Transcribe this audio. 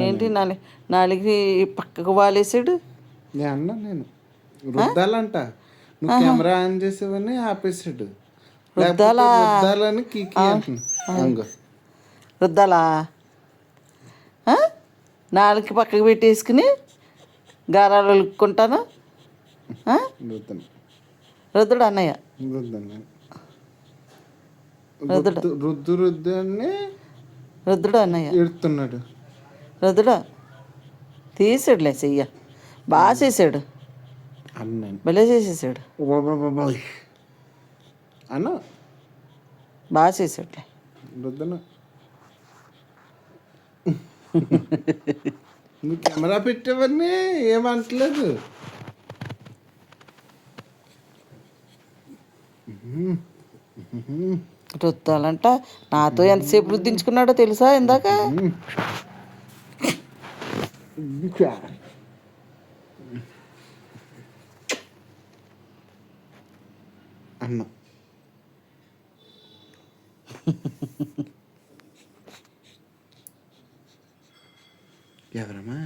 ఏంటి నాలుగు పక్కకు వాలేసాడు. నేను అన్నా నేను రుద్దాలంట, నువ్వు కెమెరా ఆన్ చేసేవని ఆపేసాడు. రుద్దాలా రుద్దాలని కీకి అంటున్నా. రుద్దాలా నాలుగు పక్కకు పెట్టేసుకుని గారాలు ఒలుక్కుంటాను. రుద్దుడు అన్నయ్య రుద్దు అని రుద్దుడు అన్నయ్య ఎడుతున్నాడు. రుద్దుడు తీసాడులే చెయ్య, బాగా చేసాడు, భలే చేసేసాడు అన్న, బాగా చేసాడులే. రుద్దన నువ్వు కెమెరా పెట్టేవన్నీ ఏమంటలేదు. రుద్దాలంట. నాతో ఎంతసేపు రుద్దించుకున్నాడో తెలుసా ఇందాక. అన్న ఎవరమ్మా?